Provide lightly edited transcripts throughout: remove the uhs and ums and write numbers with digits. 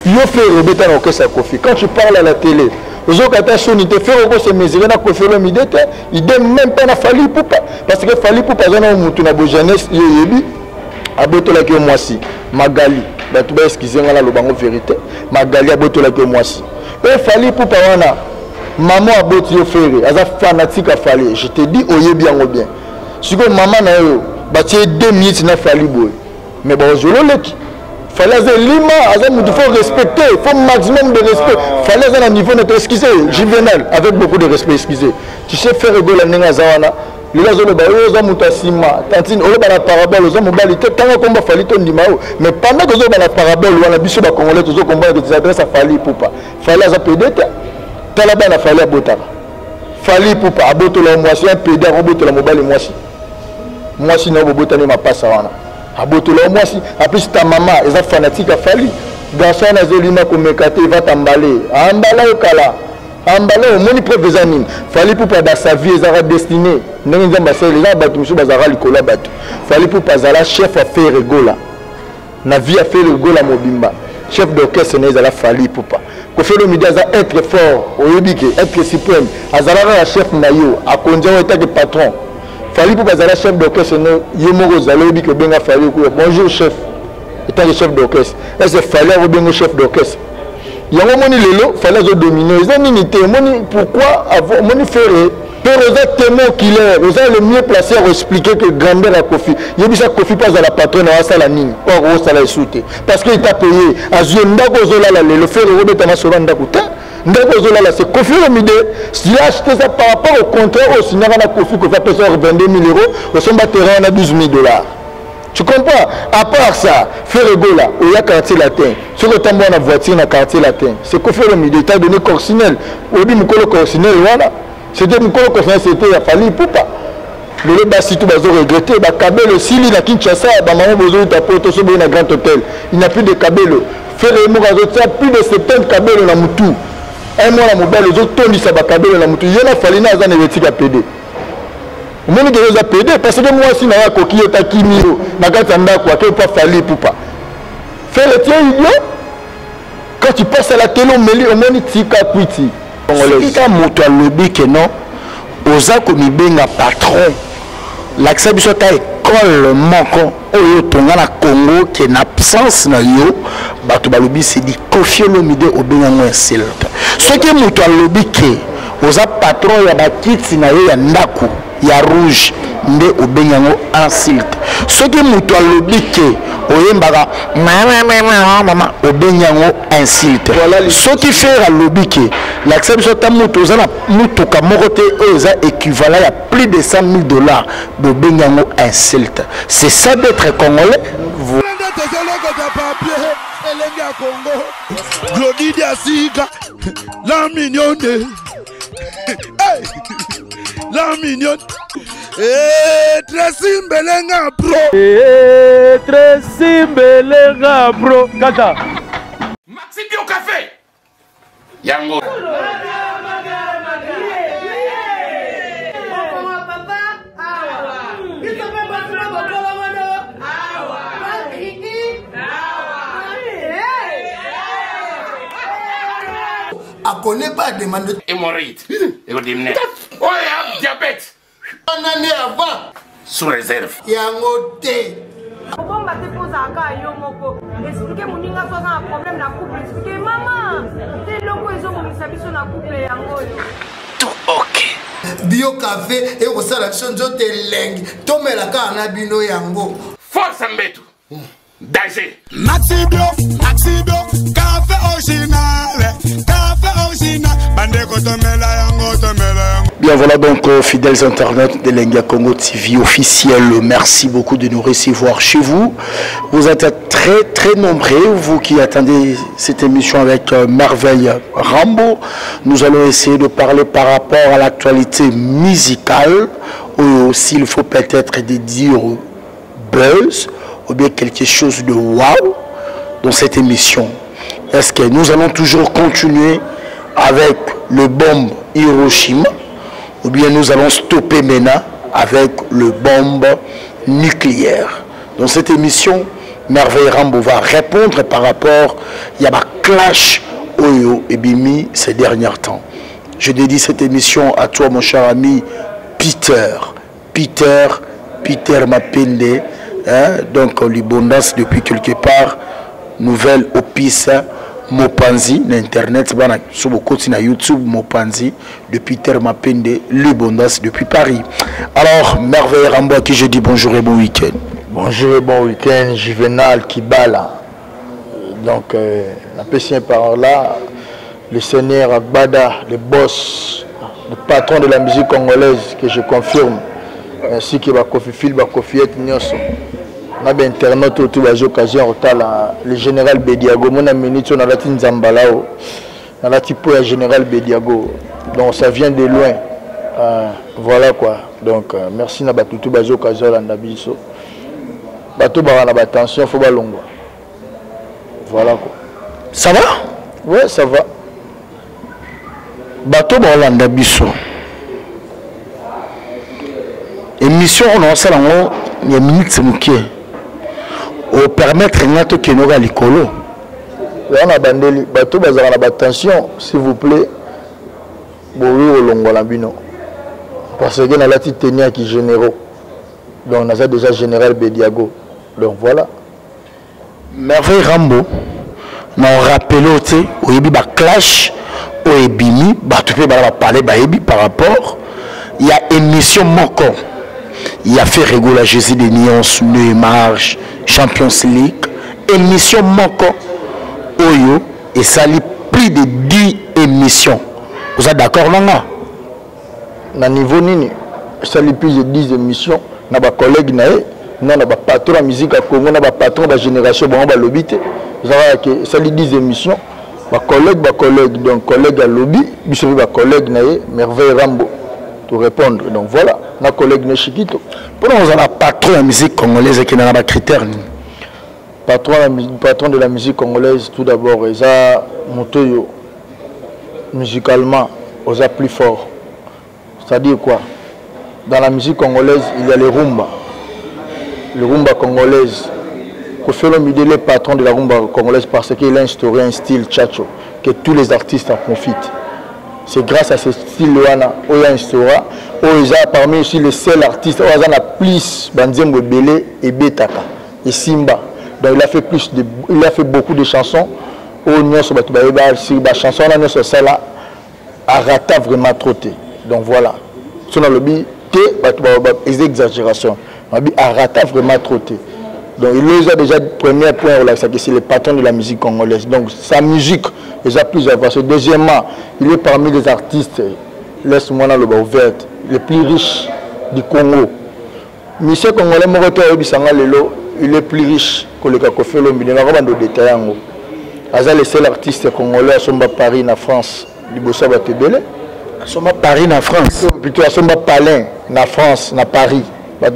Yo fait rebeta na okesa Kofi. Quand tu parles à la télé, aux occasions il te fait encore se mesurer na Kofi le midete, il donne même pas na Fally Ipupa parce que Fally Ipupa zana mutu na bo jeunesse yebi abotola ki mwasi Magali ba tu ba excuser ngala lo bango vérité Magali abotola ki mwasi et Fally Ipupa wana maman aboti yo frère aza fanatique à Fally. Je te dis oyebi yango bien si que maman na yo ba tie 2 minutes na Fally boy mais ba zolo leki Fallait lima, il faut respecter, il faut un maximum de respect. Fallait à un niveau d'être excusé, juvénal, avec beaucoup de respect, excusé. Tu sais faire rigoler la nenga zawana. Les gens ont dit mutasima, tantine, on a la parabole, on a modalité, tant qu'on va Fally ton dimao. Mais pendant que on a la parabole, on a biso ba congolais, tous on combat qui s'adresse à Fally Ipupa. Fallait à pédé, talaba na Fally abotara. Fally Ipupa abotola mwasi, un pédé abotola mobile mwasi. Mwasi na botani ma passe wana. Abotola mwasi, en plus ta maman, ils sont fanatiques à Fally. Garçon na zelima ko mekate, il va t'emballer. Emballa au kala. Emballa au moni preuve des animes. Fally Ipupa dans sa vie, ils ont destiné. Nous les gens battu monsieur bazara likola battu. Fally Ipupa zala chef à faire rigola. Na vie à faire rigola mobimba. Chef d'orchestre n'est la Fally Ipupa. Ko fait le midi à être fort, au yebike, être suprême. Azala la chef nayo, a konja état de patron. Fally Ipupa zala chef d'orchestre no yemoro zalo yebike benga Fally ko bonjour chef. Étant le chef d'orchestre. Est-ce que Fally a benga chef d'orchestre? Yango moni lelo Fally a dominé. Ils ont unité. Moni pourquoi avoir moni faire pour les témoins qu'il est, vous êtes le mieux placé à expliquer que grandeur à Kofi. Il y a ça Kofi pas à la patronne à ça la ligne. Pas gros ça l'a sauté. Parce qu'il t'a payé. À Ndako Zola le faire Robert Tanasola Ndakuta. Ndako Zola c'est Kofi le midi. S'il a acheté ça par rapport au contraire au signal à Kofi que fait personne 22 000 euros, au son terrain on a 12 000 $. Tu comprends? À part ça, faire rigoler, il y a quartier latin. Sur le temps où on a voiture dans le quartier latin, c'est Kofi le midi. Il t'a donné Corsinel. Au bout de Corsinel, voilà. C'était une colo que c'était à Fally Ipupa. Le basi tout bazo regretté, ba kabelo sili na Kinshasa, ba maman bozo tapo to so na grand hôtel. Il n'y a plus de kabelo. Faire le mot plus de 70 kabelo na mutu. Un mois la mobile les autres tondi ça ba kabelo na mutu. Yena Fally na za nevetika PD. Moni que les a PD parce que moi aussi na ya kokiyo takimiro na katanda kwa que pas Fally Ipupa. Faire le tien idiot. Quand tu passes à la télé on meli au moni tika kwiti. Si tu as un lobby que non, osa comme benga patron, l'accès de ta école manquant, au Tonga Congo qui est en absence na yo, batu balobi c'est dit Kofi Olomide au benga moins seul. Ce qui est un lobby que osa patron ya bakiti na yo ya ndaku ya rouge nde au benga insulte. Ce qui est un lobby que oyembaka mama obenyango insulte. Ce qui fait à lobby que l'accès de ta moto zana mutuka mokote oza équivalent à plus de 100 000 $. Obenyango insulte. C'est ça d'être congolais. La mignonne. La mignonne. Tracy Mbelenga bro. Tracy Mbelenga bro. Kata. Maxi Bio Café. Yango. Appelez pas demander. Hémorroïde. Oh, diabète. Un année avant. Sous réserve. Yango te. Comment tu poses à Kayo Moko? Expliquez mon ninga soit un problème na couple. Expliquez maman. T'es loco et mon misabiso na couple yango. Tout ok. Bio café et au salaction de lengue. Tomela ka na bino yango. Force Mbetu. Danger. Maxi Bio, café original. Bien voilà donc fidèles internautes de Lenga Congo TV officiel, merci beaucoup de nous recevoir chez vous. Vous êtes très nombreux, vous qui attendez cette émission avec merveille Rambo. Nous allons essayer de parler par rapport à l'actualité musicale, ou s'il faut peut-être de dire buzz, ou bien quelque chose de wow dans cette émission. Est-ce que nous allons toujours continuer avec le bombe Hiroshima ou bien nous allons stopper maintenant avec le bombe nucléaire? Dans cette émission, Merveille Rambo va répondre par rapport il y a un clash Oyo et Bimi ces derniers temps. Je dédie cette émission à toi mon cher ami Peter Mapende, hein? Donc l'abondance depuis quelque part, nouvelle opis Mopanzi, l'internet, sur le côté na YouTube Mopanzi, de Peter Mapende, l'abondance depuis Paris. Alors, Merveille Rambo à qui je dis bonjour et bon week-end. Bonjour et bon week-end, Juvenal Kibala. Donc, la PC par là, le seigneur Agbada, le boss, le patron de la musique congolaise, que je confirme, ainsi que Bakofi Phil, Bakofi Et Nyoso. On a bien internaute autour de l'occasion, le général Bediago, mon ami, on a la Tinzambalao, on a la type de général Bediago. Donc, ça vient de loin. Voilà quoi. Donc, merci à tout le occasion, l'Andabiso. Bateau barana attention, faut balongwa. Voilà quoi. Ça va? Ouais, ça va. Bateau barana biso. Émission on a ça là, il y a minute c'est mouké. Au permettre ngato kenoga likolo. On a bandeli bateau barana attention, s'il vous plaît. Boyo olongwa la bino. Parce que na la petite tenue qui généraux. Donc on a déjà général Bediago. Donc voilà. Merveille Rambo, nous rappelons au Yebi ba clash, au Ebimi, tu peux parler par rapport. Il y a émission Moko. Il y a fait réguler Jésus des nuances, Neymar, Champions League. Émission Moko. Oyo, et ça lit plus de 10 émissions. Vous êtes d'accord, Nanga? Na niveau nini, ça lit plus de 10 émissions. Na ba collègue nae. Non, na ba patron de la musique à Congo, na ba patron de la génération, bon, ba lobby. Ça lit 10 émissions. Ba collègue, donc collègue à lobby, bisou ba collègue nae, Merveille Rambo, pour répondre. Donc voilà, na collègue ne Chiquito. Pour nous, on a patron de la musique congolaise qui n'a pas de critères. Patron de la musique congolaise, tout d'abord, ils ont Motoyo, musicalement, ils ont plus fort. C'est-à-dire quoi? Dans la musique congolaise, il y a les rumba. Le rumba congolaise, Kofi Olomide est le patron de la rumba congolaise parce qu'il a instauré un style tchatcho que tous les artistes en profitent. C'est grâce à ce style-là qu'il a instauré. Il a parmi aussi les seuls artistes, il a plus Banzembo Belé et Betaka et Simba. Donc il a fait beaucoup de chansons. Chanson là a raté vraiment trotté. Donc voilà. Sur le but, des exagérations. A raté vraiment trotté. Donc il a déjà premier point c'est le patron de la musique congolaise. Donc sa musique est plus avancée. Deuxièmement, il est parmi les artistes, laisse-moi dans le bas ouvert, les plus riches du Congo. Monsieur Congolais il est plus riche que le Kofi Olomide. Il a des détails. Il est le seul artiste congolais à Somba Paris en France. Il est à Somba Paris en France. Plutôt à Somba Palin en France, en Paris. Dans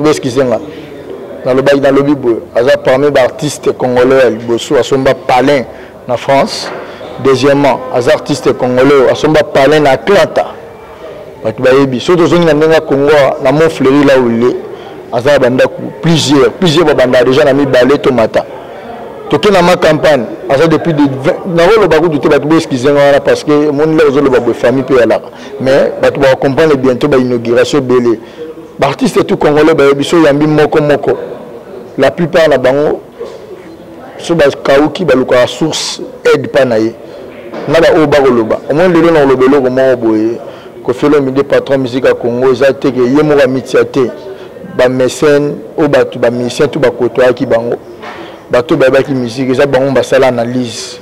le lobby, il parmi les artistes congolais à Somba Palin en France. Deuxièmement, les artistes congolais à Somba Palin en Atlanta. Surtout dans le Congo, dans mon fleury là où il est, plusieurs bandes déjà dans Balé Tomata. Tout dans ma campagne, depuis 20 parce que mon famille peut aller. Mais on va comprendre bientôt l'inauguration Belé. Les artistes tout congolais, la plupart na bango so ba kauki ba luka source aide pa na ye na ba oba koloba au moins lelo na lobelo ko mo boye ko felo mi de patron musique à Congo za te ke ye mo ba mitiate ba mécène o ba tu ba musicien tout ba kotoa ki bango ba to ba ki musique za bango ba sala analyse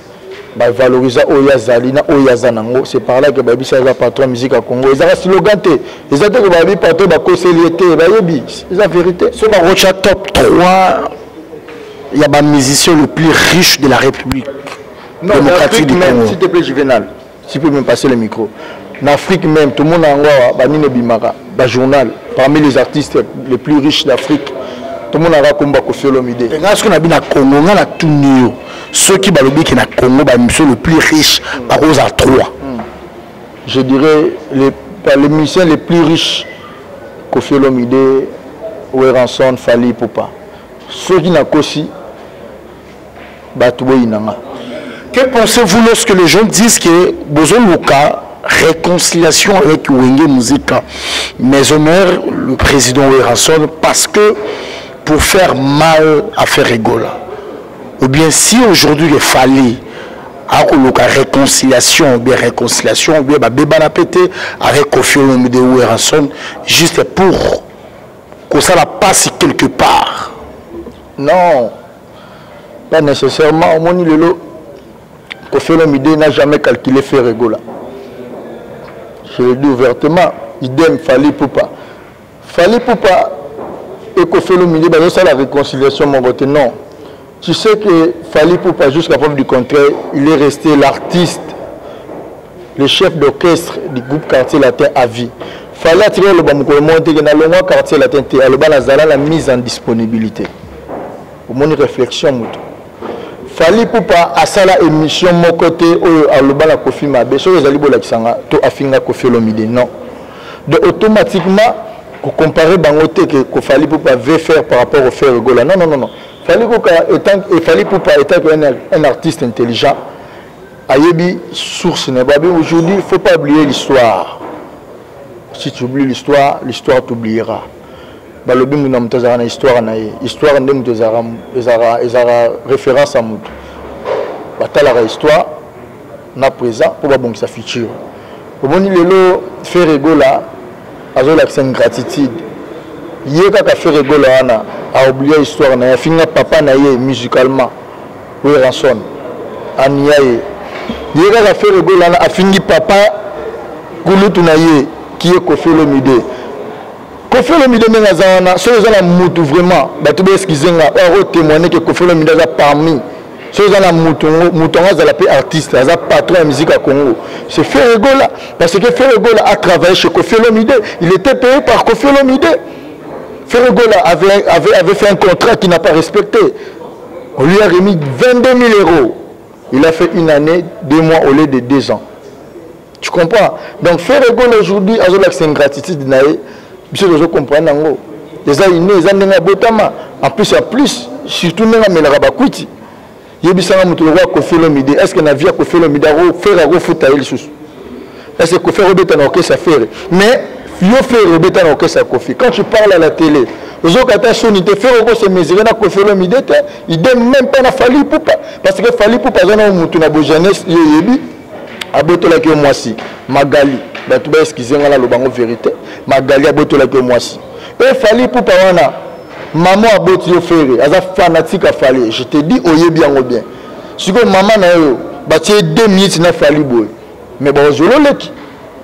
ba valoriser oya zali na oya zanango. C'est par là que ba bisa za patron musique à Congo za slogan te za te ko ba bi patron ba conseiller ba yebi c'est la vérité. Sur la rocha top 3 il y a des musiciens les plus riches de la République démocratique du Congo. S'il te plaît, Juvenal, si tu peux me passer le micro. En Afrique même, tout le monde a un journal. Parmi les artistes les plus riches d'Afrique, tout le monde a un combat Kofi Olomide. Est-ce qu'on a bien à Congo, on a tout nu. Ceux qui ont qui na Congo, sont les plus riches par aux à 3. Je dirais les musiciens les plus riches, Kofi Olomide, Oueranson, Fali Poupa. Ceux qui n'ont qu'aussi, Que pensez-vous lorsque les gens disent que Bozo Luka réconciliation avec Wenge Muzika, Maison Mère, le président Werrason, parce que pour faire mal à faire Egola, ou bien si aujourd'hui il fallait à réconciliation, ou bien Bébana pété avec Kofi Olomide ou Werrason, juste pour que ça la passe quelque part. Non, pas nécessairement. Au moins, Kofi Olomide n'a jamais calculé faire Egola. Je le dis ouvertement, idem Fali Poupa. Fali Poupa et Kofi Olomide, c'est la réconciliation, mon vote. Non. Tu sais que Fali Poupa, jusqu'à preuve du contraire, il est resté l'artiste, le chef d'orchestre du groupe Quartier Latin à vie. Fali attirer le Bamoukomonte, qui est dans le Quartier Latin, la mise en disponibilité. Au moins, une réflexion. Fali Poupa a sala émission mon côté à l'obala Kofi Mabe, sur les alibos l'accent, to afinga Kofi Olomide, non. Donc automatiquement, vous comparez Bangote que Fali Poupa veut faire par rapport au faire Gola. Non, non, non, non. Fali Poupa étant un artiste intelligent, Ayebi source aujourd'hui, il ne faut pas oublier l'histoire. Si tu oublies l'histoire, l'histoire t'oubliera. Balobi muna mutazara na histoire na ye. Histoire ndé mutazara référence à mutu. Batala la histoire na présent pour ba bongisa futur. Omoni lelo faire Egola azo l'accent gratitude. Yeka ka faire Egola wana a oublié histoire na ya finga papa na ye musicalement. Werrason aniaye. Yeka ka faire Egola na a fingi papa kulutu na ye qui est Kofi Olomide. Kofi Olomide Mengazawana, ceux qui ont moutou vraiment, tu peux excuser, on témoigner que Kofi Olomide a parmi ceux qui ont mouton, artiste, patron de musique à Congo. C'est Ferregola, parce que Ferregola a travaillé chez Kofi Olomide, il était payé par Kofi Olomide. Ferregola avait fait un contrat qu'il n'a pas respecté. On lui a remis 22 000 €. Il a fait une année, 2 mois au lieu de 2 ans. Tu comprends? Donc Ferregola aujourd'hui, c'est une gratitude. Monsieur, je comprends. Les aïnés, les aïnés, en plus, surtout, les aïnés, est-ce que la vie a Kofi Olomide faire un foot à il est-ce que Kofi Olomide a orchestre à faire? Mais il faut faire Olomide a orchestre à Kofi. Quand tu parles à la télé, aux autres te faire se mesurer à Kofi Olomide, il ne même pas Fali Poupa. Parce que Fali Poupa, il y a une jeunesse, abotola ke mwasi Magali batu ba excuser ngala lo bango vérité Magali abotola ke mwasi et Fali Poupa wana maman aboti yo fere aza fanatique a Fali. Je te dis oyebi yango bien siko maman na yo ba tie 2 minutes na Fali boy mais ba ozolo leki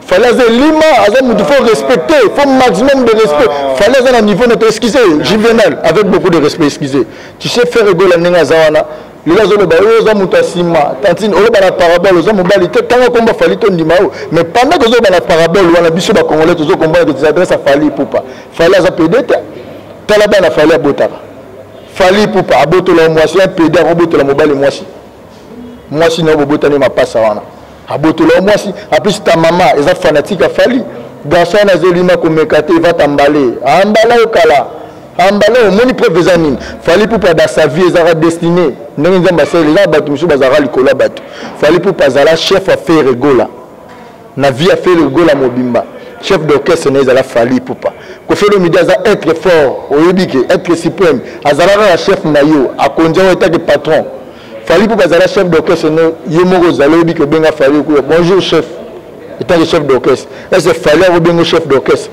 Fali aza lima aza mutu faut respecter, faut maximum de respect. Fali aza na niveau na excuser juvénal avec beaucoup de respect excuser. Tu sais faire Egola nenga zawana les gens ont tantine la parabole aux hommes combat Fali mais pendant que la parabole on a biso ba congolais tous combat des adresses à Fali Poupa Fali za pédete talaba na Fali abotaka Fali Poupa abotola mwasi un pédé abotola mobile mwasi na botane ma passa wana abotola mwasi en plus ta maman est fanatique à Fali garçon na zelima komekate va t'emballer emballa okala Ambala, moni preuve des années. Fali Poupa dans sa vie, il destiné. Les gens Fali Poupa est chef à faire Egola. Na vie à faire Egola Mobimba. Chef d'orchestre, il a Fali Poupa. Kofi Olomide a être fort, être suprême. Azala chef Nayo, à conduire état de patron. Fali Poupa est chef d'orchestre, Yemoro Zalobi que Benga Fali. Bonjour chef, état de chef d'orchestre. Est-ce que Fali a Benga chef d'orchestre?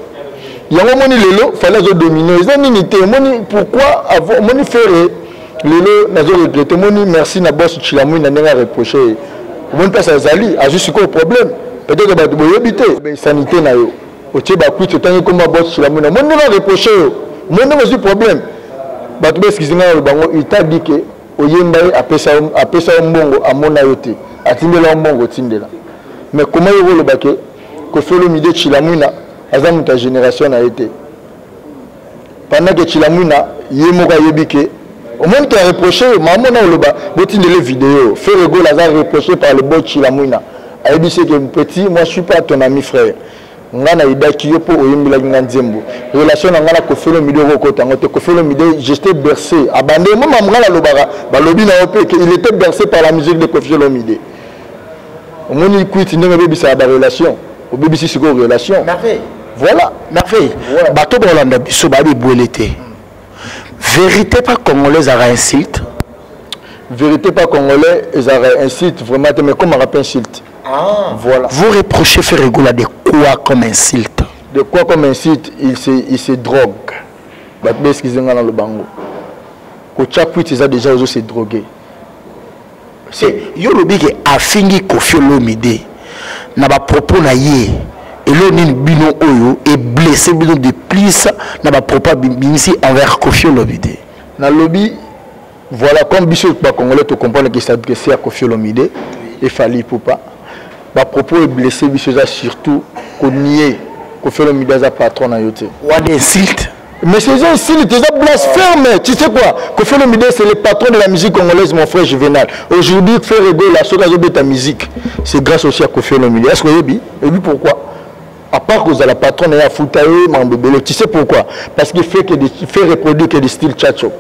Il y a un moment où il fallait dominer. Pourquoi avoir moni faire le regretté merci na boss Chilamou n'a pas reproché. On passe à Zali a juste quoi problème. Peut-être que vous habiter sanité na yo. Au Tchèque bah kuit autant comme boss Chilamou n'a pas reproché. Mon n'a pas problème. Bah tu excusez-moi le bango il t'a dit que oyemba apesa mbongo amona yote. Atindela mbongo tindela. Mais comment il le baké que fait le midi Chilamou na Azam ta génération a été. Pendant que Chilamuna, Yemoga Yebike, au moins tu as reproché, maman n'a pas de les vidéos. Faire Egola a reproché par le bot Chilamuna. A dit que petit, moi je ne suis pas ton ami frère. ngana idaki yo po oyimbila nganzembo relation na ngana Koffi Olomide ko tangote Koffi Olomide j'étais bercé abandé moi ngana lobaka balobi na opé il était bercé par la musique de Koffi Olomide omoni kwiti ndenge bebisa ba relation obebisi siko relation merveille voilà merveille bato bolanda biso ba bi boelete vérité pas congolaise à insulte vérité pas congolais ils insulte vraiment mais comme on rappelle insulte. Ah, voilà. Vous reprochez Ferregola de quoi comme insulte? De quoi comme insulte? Il se drogue. Parce qu'ils ont dans le bango. Quand chaque fois ils ont déjà osé se droguer. C'est yo lobi que afingi Koffi Olomide na ba propos na ye et le ni bino oyo est blessé bino de plus na ba propos binisi envers Koffi Olomide. Na lobby voilà comme biso pas congolais to comprendre que ça adressé à Koffi Olomide et Fally Ipupa. Ba propos est blessé biso surtout qu'on nier Koffi Olomide est patron na yote. Ou des insultes. Mais ces insultes, c'est blasphème. Tu sais quoi? Koffi Olomide c'est le patron de la musique congolaise, mon frère Juvenal. Aujourd'hui, faire rigoler la chose de ta musique, c'est grâce aussi à Koffi Olomide. Est-ce que vous avez vu pourquoi? À part que vous avez la patronne et à Foutaye, tu sais pourquoi? Parce qu'il fait reproduire que des styles tchatcho.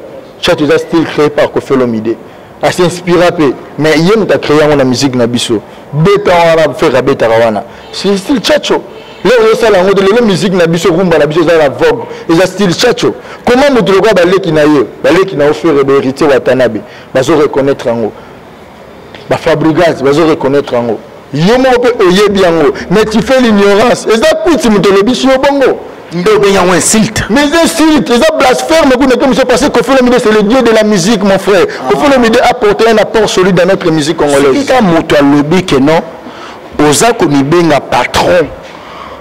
Tchatcho est un style créé par Koffi Olomide. À s'inspirer, mais il y a créé la musique Nabiso. Beta wana faire beta wana. C'est le style tchatcho. Là où ça la musique Nabiso rumba Nabiso ça la vogue. Et ça style tchatcho. Comment nous devons balé qui n'a eu, balé qui n'a offert hérité Watanabe. Bazo reconnaître en haut. Ba Fabregas bazo reconnaître en haut. Yomo peut oyebi en haut. Mais tu fais l'ignorance. Et ça coûte si nous te le bisou bongo. Mais insulte, c'est blasphème. Parce que Koffi Olomide c'est le dieu de la musique, mon frère. Koffi Olomide a apporté un apport solide dans notre musique congolaise. Si tu as lobby que non, oza komi benga patron,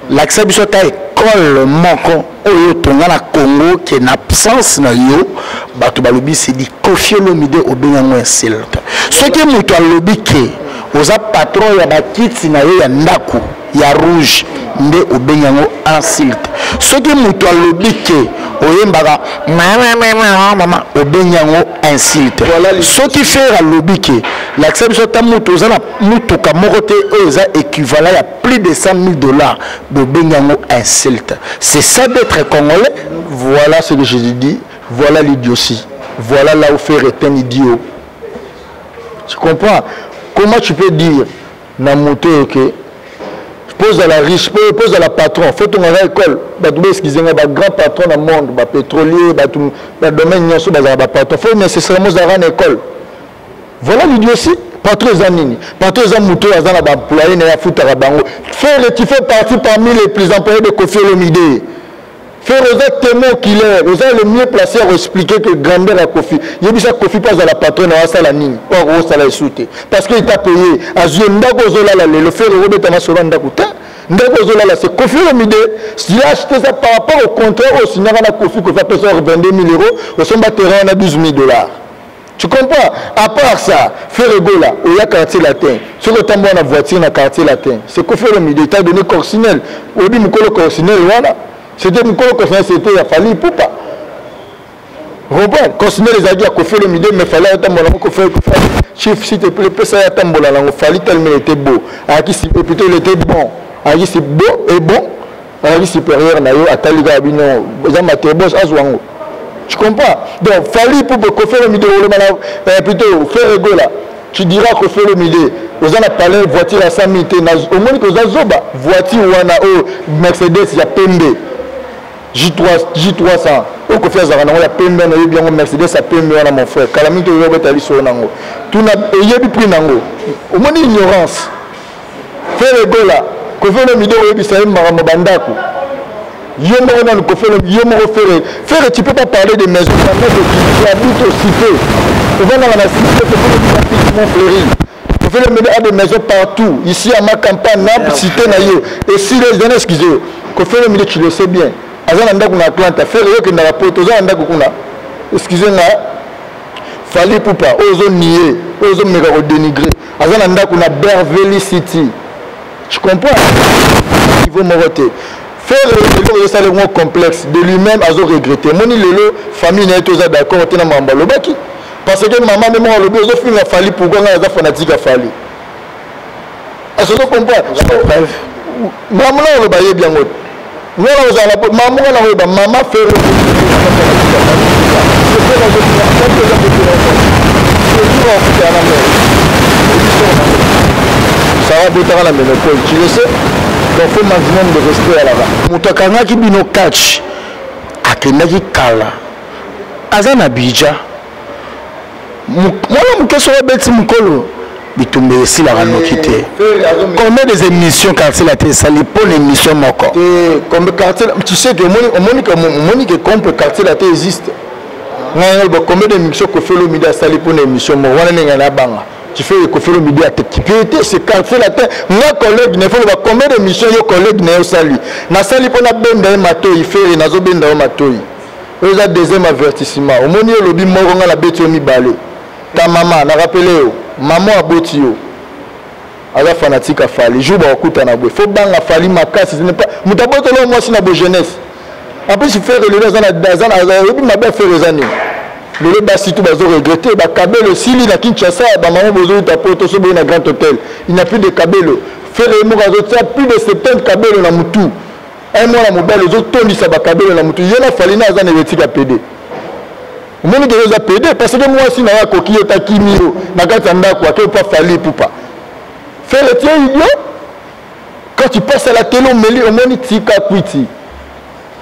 l'accès biso ta école manquant, oyo tonga na Congo qui est en absence na yo, bato ba lobby c'est dit Koffi Olomide o benga mo insulte. Ce qui mutu a lobby que oza patron ya ba kiti na yo ya ndaku ya rouge. Nde obenyango insulte. Ce qui mutu alobi ke oyembaka mama obenyango insulte. Ce qui fait alobi ke l'accès biso ta mutu ozana mutuka moko te oza équivalent à plus de $100,000 bobenyango insulte. C'est ça d'être congolais. Voilà ce que je dis. Voilà l'idiotie. Voilà là où faire est un idiot. Tu comprends? Comment tu peux dire na moto que pose à la riche, pose à la patron, faut ton à l'école, un grand patron dans le monde, pétrolier, domaine, patron, faut nécessairement à l'école. Voilà l'idiotie. Patron Zanini, patron Zamouto, Azan a employé, n'a foutu à Bango. Tu fais partie parmi les plus employés de Koffi Olomide. Faire aux témoins qu'il est, vous êtes le mieux placé à expliquer que grandeur à Koffi. Il y a ça Koffi passe à la patronne à la ligne, pas au salaire sauté. Parce qu'il t'a payé. À Zundako Zola, le faire au Robert Tamasola Ndakuta. Ndako Zola, c'est Koffi Olomide. S'il a acheté ça par rapport au contraire, au signal à Koffi, Koffi a payé 22 000 €, au son terrain on a $12 000. Tu comprends? À part ça, faire rigoler, il y a quartier latin. Sur le temps, on a voiture dans le quartier latin. C'est Koffi Olomide. Il t'a donné Corsinel. Au début, Mukolo Corsinel, voilà. C'était Mukolo Corsinel, c'était à Fally Ipupa. Robert, Corsinel les a dit à Koffi Olomide, mais fallait attendre mon Koffi. Chief, s'il te plaît, ça y attendre mon langue. Fally tellement était beau. Plutôt il était bon. Agi c'est beau et bon. Agi supérieur, nayo, à Taliga Abino, Zamatebos, Azwango. Tu comprends? Donc, Fally Ipupa, Koffi Olomide, plutôt, faire rigoler. Tu diras Koffi Olomide, vous en avez parlé de voiture à 100 000, au moins que vous avez zoba, voiture ou un Mercedes, il y a PMB, J300, au Koffi Olomide, il y a PMB, il y a bien Mercedes, à PMB, mon frère, Calamité, il y a bien sur Nango. Tout il y a bien pris Nango. Au moins l'ignorance. Faire rigoler, Koffi Olomide, il y a bien Maramabandako. Faire, tu ne peux pas parler de maisons, tu habites au cité. On va dans la cité, on fait des maisons partout. Ici à ma campagne, na cité nayo. Et si les gens excusez, tu le sais bien. Azan anda kuna Atlanta, faire que na rapport, azan anda kuna. Excusez-moi. Fally Ipupa, ozo nier, ozo me dénigrer. Azan anda kuna Beverly City. Tu comprends? Il faut me voter. Faire le mot complexe de lui-même à regretter. Mon lelo famille n'est pas d'accord avec na mamba lobaki parce que maman même on le besoin fin a Fally pour qu'on a fanatique à Fally. Est-ce que tu comprends? maman on le bailler bien autre. Nous allons maman on le maman fait le ça va botter à la ménopause, tu le sais. Donc il faut maximum de rester à la bas. Mutakanga qui bino catch akenaki kala azana bija mwana mukeso wa beti mukolo bitumbe esi la ranokité. Combien des émissions quartier la télé sali pour l'émission moko comme quartier tu sais que Monique compte quartier la télé existe. Combien d'émissions que fait le midi à sali pour l'émission moko wana ngana banga. Tu fais que fait le midi à tête qui peut être c'est quartier la télé nga collègue ne faut pas combien d'émissions yo collègue ne sali na sali pour na benda mato il fait nazo benda mato il y a deuxième avertissement au moni le bi moko nga la beti mi balé ta maman na rappelé maman a boti yo ala fanatique a fali jour ba okuta na bwe faut banga fali makasi ce n'est pas mutaboto lo moi si na bo jeunesse après il fait relever dans un bi mabe faire les années le basi tout bazo regretter ba kabelo sili na Kinshasa ba maman bozo tapoto so be na grand hôtel il n'y a plus de kabelo faire le morazo plus de 70 kabelo na mutu un mois na mobile les autres tondi sa ba kabelo na mutu yena fali na za na vetika PD Moni de les a pédé parce que moi aussi na koki yo takimio na katanda quoi que pas fali poupa. Fais le tien idiot. Quand tu passes à la télé on moni tika kwiti.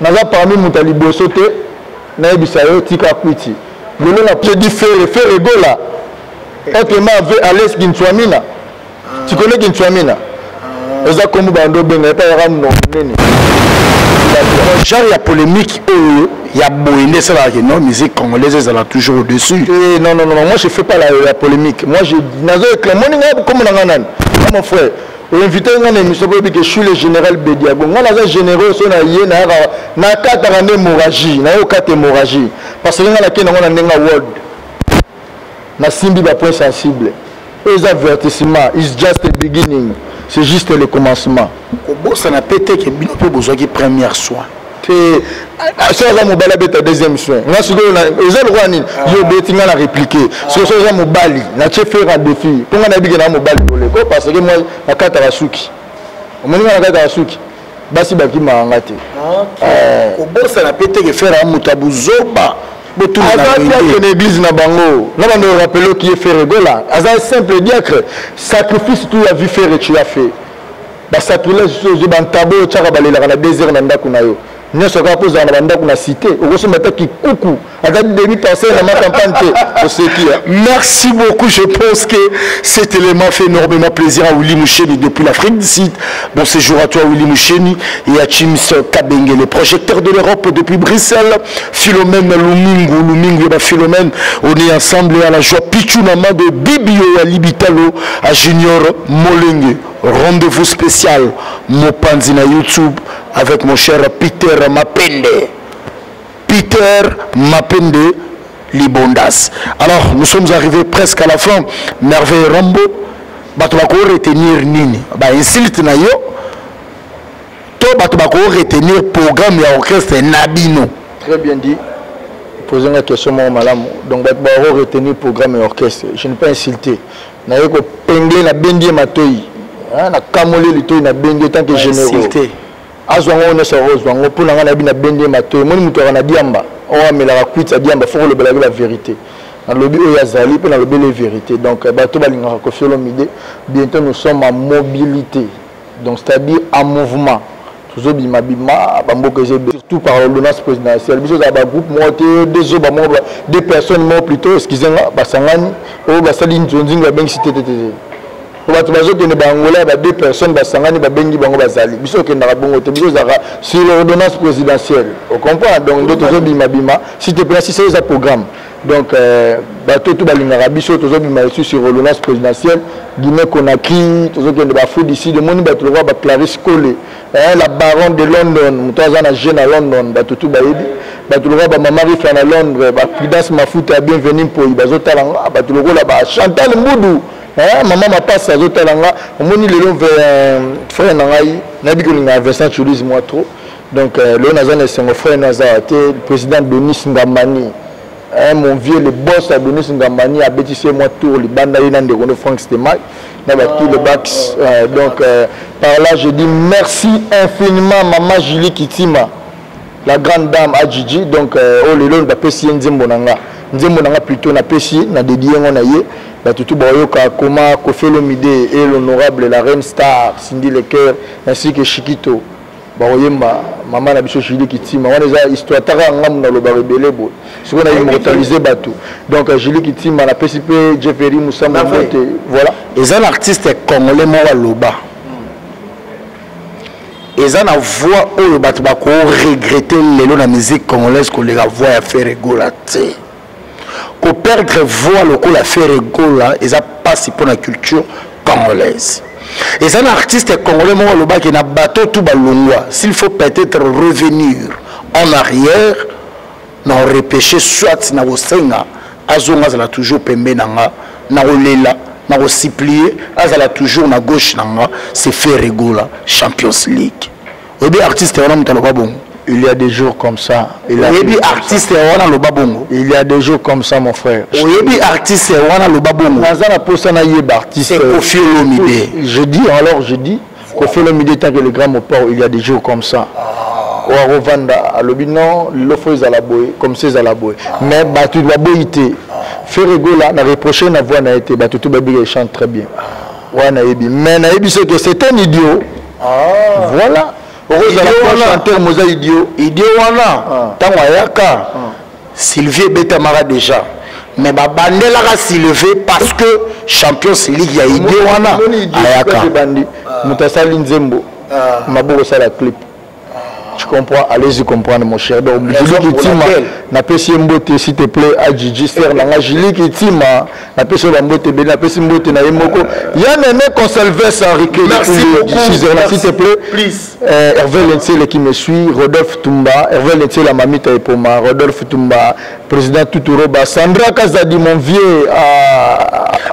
Na za parmi mutali bosote na ebisa yo tika kwiti. Lolo na pied dit faire gola. Autrement avec Alex Ginchwamina. Tu connais Ginchwamina? Eza comme bando benga pas ram non nene. Genre il y a polémique il y a boiné ça là non musique congolaise elle a toujours au-dessus. Non moi je fais pas la polémique. Moi je nazo Clément comme nanganan. Mon frère, invité dans l'émission que je suis le général Bediago. Moi nazo généraux so na yé na kata na hémorragie, na okata hémorragie parce que na kena na ndenga word. Na simbi ba point sensible. Les avertissements is just the beginning. C'est juste le commencement. Au ça n'a pété que bien peu besoin qui première soin. Ça va mobile beta deuxième soin. Moi ce que les autres roi ni yo betinga la répliquer. Ce que ça mobile na che faire un défi. Pour nga na bige na mobile ko parce que moi na kata rasuki. On m'a na kata rasuki. Basi baki manga te. Au ça n'a pété que faire un mutabuzoba. Une église na bango. Là on nous rappelle qui est fait rigola. Azal simple diacre. Sacrifice tu as vu faire et tu as fait. Ba sacrifice je ban tabo tchaka balela na désert na ndako na yo. Nous sommes posés dans la cité. Merci beaucoup. Je pense que cet élément fait énormément plaisir à Willy Moucheni depuis l'Afrique du Sud. Bon séjour à toi Willy Moucheni et à Chims Kabenge, les projecteurs de l'Europe depuis Bruxelles. Philomène Lumingu, Philomène, on est ensemble à la joie. Pichunama de Bibio à Libitalo à Junior Molenge. Rendez-vous spécial Mopanzina YouTube avec mon cher Peter Mapende. Peter Mapende Libondas. Alors, nous sommes arrivés presque à la fin. Merveille Rambo. Batubako retenir Nini. Bah, insulte na yo. To Batubako retenir programme et orchestre Nabino. Très bien dit. Posez la question, mon malam. Donc, Batubako retenir programme et orchestre. Je n'ai pas insulté. Na yo ko pengle na bendi matoi. Na kamole lito na bendi tant que généreux. Azwango on se rozwango pour na bina bendi matoi. Moni muto na diamba. On a mela kwita diamba faut le belaga la vérité. Dans le lobby Oyazali pour dans le bel vérité. Donc bato balinga ko fiolo mide. Bientôt nous sommes en mobilité. Donc c'est-à-dire en mouvement. Toujours bima bima bamboka surtout par l'ordonnance présidentielle. Biso za ba groupe monté deux personnes moi plutôt excusez-moi basangani o basali nzonzinga bengi cité tété. Bato bazokende bangola ba deux personnes basangani ba bengi bango bazali. Biso kenda bongo te biso zaka sur l'ordonnance présidentielle. On comprend donc d'autres bima bima s'il te plaît si c'est un programme. Donc bato tout balinga biso toujours bima sur l'ordonnance présidentielle. Guinée Conakry toujours kende ba fou d'ici de moni bato ba Clarisse Collé. La baronne de London, Moutazana jeune à London, Batoutou Baïdi, Batouloura, Maman Rifa à Londres, Prudence Mafuta, bienvenue pour Ibazotalanga, Batouloura là-bas, Chantal Moudou, maman m'a passé à Zotalanga, on m'a dit le frère Nangaï, Nabi Kouninga, Vincent Choulis, moi trop. Donc, le Nazan, c'est mon frère Nazar, le président Denis Ngamani, mon vieux, le boss à Denis Ngamani, a bêtissé moi tour, les bandes de Franck Stemay. tous les backs. Donc, par là, je dis merci infiniment, Maman Julie Kitima, la grande dame à Gigi. Donc, oh, le long de la Pessi Nzembonanga. Nzembonanga plutôt na Pessi, na dédié on a yé. Tout Boyoka, Koma, Kofelomide et l'honorable, la reine star, Cindy Lecoeur, ainsi que Chiquito. Baroyemba, maman na biso Julie Kitima, on a histoire tara ngam na lo barebele bo. Ce qu'on a immortalisé bateau. Donc Julie Kitima na PCP Jeffrey Moussa Mamote, voilà. Et un artiste congolais moi loba. Et ça na voix où le bateau bako regretter la musique congolaise qu'on les voix à faire rigolater. Qu'on perdre voix le coup la faire rigola, et ça passe pour la culture congolaise. Et c'est un artiste congolais qui n'a bateau tout balongwa. S'il faut peut-être revenir en arrière, n'a repêché soit na osenga, azonga zala toujours pembe nanga, na olela, na osiplier, azala toujours na gauche nanga, c'est fait rigola, Champions League. Et bien artiste on a mutaloba bon. Il y a des jours comme ça. Il y a des artistes on a le babongo. Il y a des jours comme ça mon frère. Il y a des artistes on a le babongo. Nazana posana yé artiste. Kofi Olomide. Je dis alors je dis Kofi Olomide tant que le grand mopar il y a des jours comme ça. Oarovanda à l'obino l'offre à la boy comme c'est à la boy. Mais batu doit boiter. Faire rigola na reprocher na voix na été batu tout baby chante très bien. Ouais na yebi. Mais na yebi c'est que c'est un idiot. Voilà. Chanteur Moza idiot. Idiot wana. Tango ayaka. Sylvie Betamara déjà. Mais babandela ka Sylvie parce que Champions League ya idiot wana. Ayaka. Mutasali Nzembo. Maboko ça la clip. Tu comprends? Allez-y comprendre mon cher. Donc Julie Kitima, na pesi mbote s'il te plaît à Gigi Ser na Julie Kitima, na pesi mbote be na pesi mbote na yemoko. Ya nene conserver sans recueil. Merci beaucoup. S'il te plaît. Please. Hervé Lentiel qui me suit, Rodolphe Tumba, Hervé Lentiel la mamita et Poma, Rodolphe Tumba, président Tuturoba, Sandra Kazadi mon vieux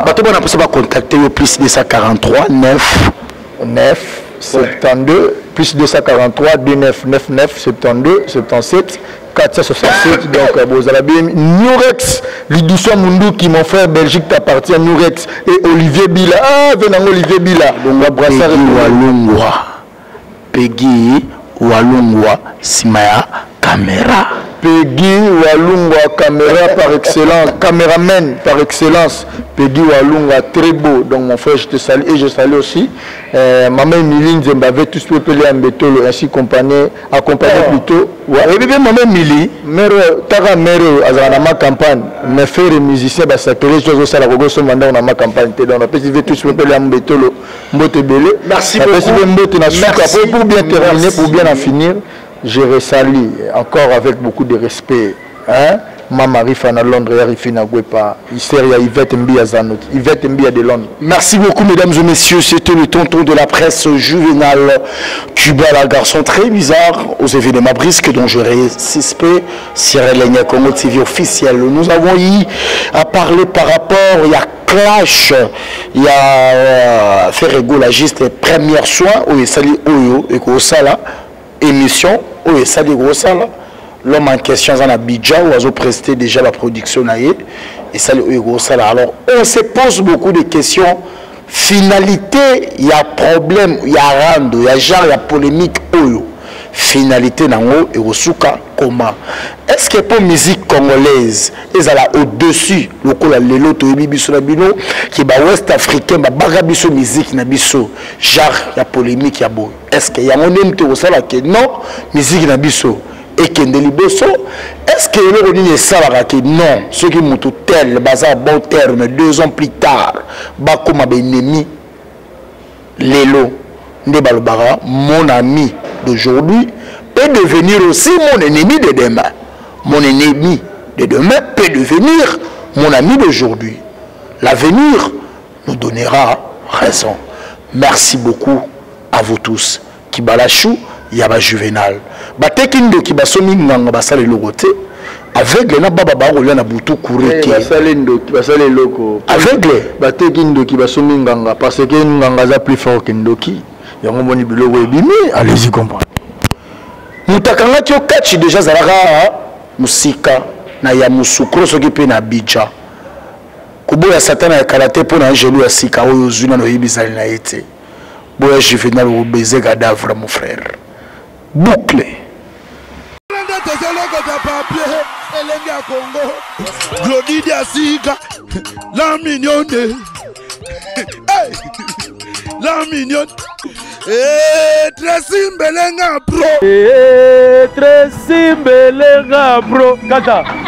bato bana possible contacter au plus 243 9 72 plus 243 29 99 72 77 467 donc Bozalabim Nurex Lidoussa Munduki mon frère Belgique t'appartient Nurex et Olivier Bila venant Olivier Bila Peggy Walungwa Simaya caméra Peggy Walungwa caméra par excellence caméraman par excellence Peggy Walungwa très beau donc mon frère je te salue et je salue aussi maman Emily Nzemba avait tous peuplé en bétolo ainsi accompagné plutôt et bien maman Emily mère tara mère azana ma campagne mes frères et musiciens ba sacré chose ça la gogo so manda na ma campagne te donc on peut tous peuplé en bétolo mbote belé merci beaucoup mbote na suka pour bien terminer pour bien en finir je resalie encore avec beaucoup de respect hein Mama Rifana Londres Rifina Gwepa Iseria Yvette Mbia Zanot Yvette Mbia de Londres. Merci beaucoup mesdames et messieurs, c'était le tonton de la presse Juvenal Cuba, la garçon très bizarre aux événements brisques dont je respect Cyril Legna Congo TV officiel. Nous avons eu à parler par rapport, il y a clash, il y a Ferrego Lagiste première soin où il s'allie Oyo et Kosala émission où il s'allie Kosala. L'homme en question, en Abidjan, où a presté déjà la production. Et ça, alors, on se pose beaucoup de questions. Finalité, il y a problème, il y a rando, il y a genre, il y a polémique. Finalité, et Osuka, comment? Est-ce que pour musique congolaise, ils sont au-dessus, le coup, le qui est ouest africain, bagabiso musique, nabiso, genre, il y a polémique, il y a beau. Est-ce qu'il y a un homme qui non, musique, nabiso? Et Kendeli Bosso, est-ce que le est ça non, ceux qui m'ont tout tel, bazar bon terme, 2 ans plus tard, Bakoma Benemi, Lelo, Ndebalobara, mon ami d'aujourd'hui, peut devenir aussi mon ennemi de demain. Mon ennemi de demain peut devenir mon ami d'aujourd'hui. L'avenir nous donnera raison. Merci beaucoup à vous tous. Kibalachou. Yaba Juvenal. Batekindo qui basomi nganga basale logote aveugle na baba ba rolia na butu kureke. Basalendo qui basale loko. Aveugle batekindo qui basomi nganga parce que nganga za plus fort que ndoki. Yango moni biloko ebimi, allez-y comprendre. Mutakanga tio catch déjà zalaka musika na ya musukro soki pe na Abidjan. koboya satana ya kala te mpo na angelo ya sika oyo ozwi nano oyebisali na ye te boya juvenal obeze cadavre mon frère boucle Elengi ya Congo Glodidi ya Sika La mignonne La mignonne Tracy Mbelenga bro Tracy Mbelenga bro Kata